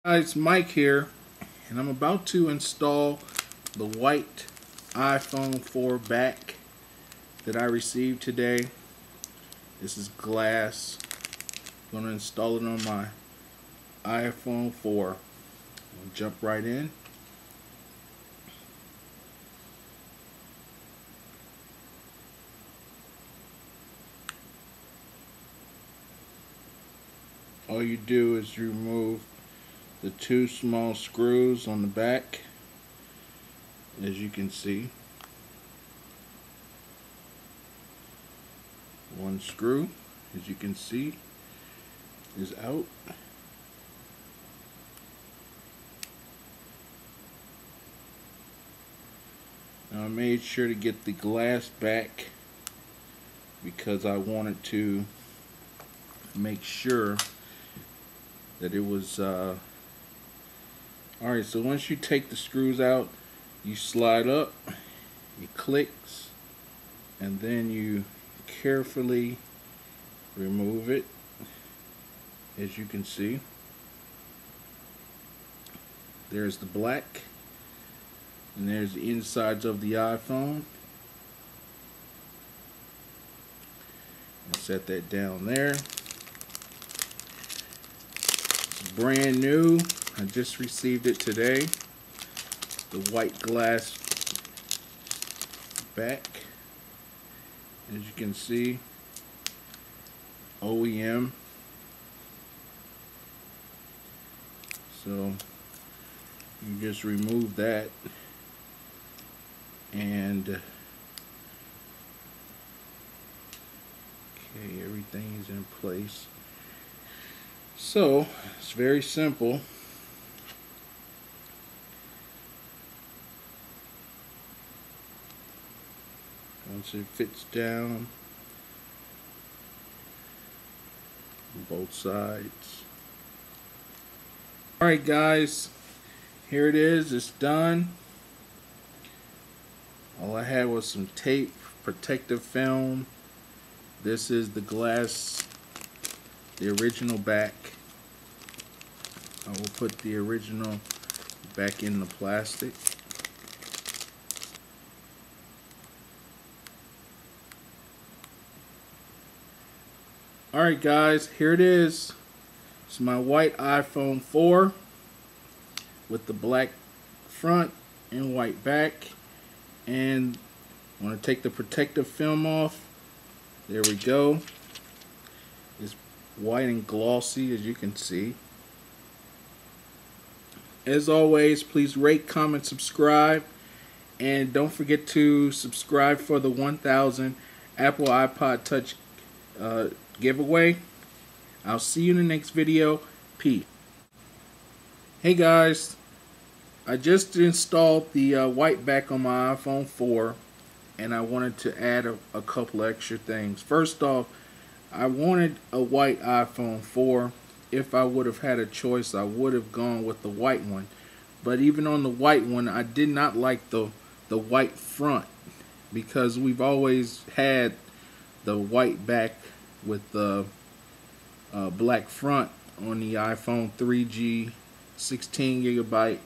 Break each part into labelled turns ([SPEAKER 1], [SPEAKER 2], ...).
[SPEAKER 1] Hi, it's Mike here, and I'm about to install the white iPhone 4 back that I received today. This is glass. I'm going to install it on my iPhone 4. I'll jump right in. All you do is remove the two small screws on the back, as you can see. One screw, as you can see, is out. Now I made sure to get the glass back because I wanted to make sure that it was alright. So once you take the screws out, you slide up, it clicks, and then you carefully remove it, as you can see. There's the black, and there's the insides of the iPhone. I'll set that down there. It's brand new. I just received it today. The white glass back, as you can see, OEM. So you just remove that, and okay, everything is in place. So it's very simple. Once it fits down on both sides. Alright guys, here it is, it's done. All I had was some tape, protective film. This is the glass, the original back. I will put the original back in the plastic. Alright guys, here it is. It's my white iPhone 4 with the black front and white back. And I want to take the protective film off. There we go. It's white and glossy, as you can see. As always, please rate, comment, subscribe, and don't forget to subscribe for the 1000 Apple iPod Touch giveaway. I'll see you in the next video. Peace. Hey guys, I just installed the white back on my iPhone 4, and I wanted to add a couple extra things. First off, I wanted a white iPhone 4. If I would have had a choice, I would have gone with the white one. But even on the white one, I did not like the white front, because we've always had the white back with the black front on the iPhone 3G, 16 gigabyte,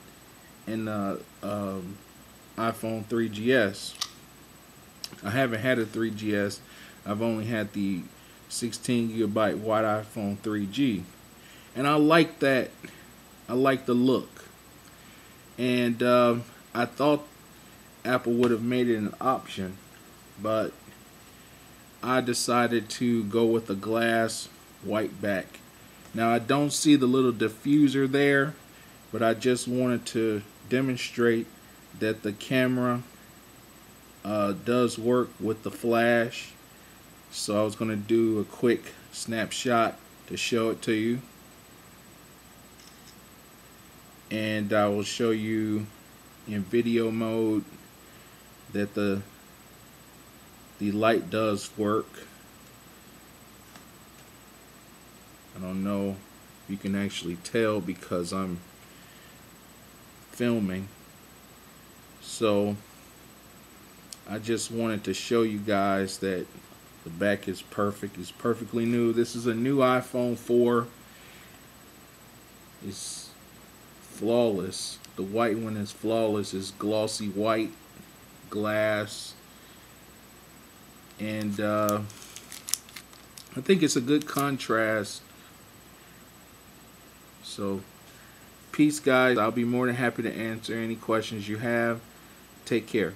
[SPEAKER 1] and iPhone 3GS. I haven't had a 3GS. I've only had the 16 gigabyte white iPhone 3G, and I like that. I like the look, and I thought Apple would have made it an option, but I decided to go with a glass white back. Now I don't see the little diffuser there, but I just wanted to demonstrate that the camera does work with the flash. So I was going to do a quick snapshot to show it to you, and I will show you in video mode that the light does work. I don't know if you can actually tell because I'm filming. So I just wanted to show you guys that the back is perfect. It's perfectly new. This is a new iPhone 4. It's flawless. The white one is flawless. It's glossy white glass. And I think it's a good contrast. So, peace, guys. I'll be more than happy to answer any questions you have. Take care.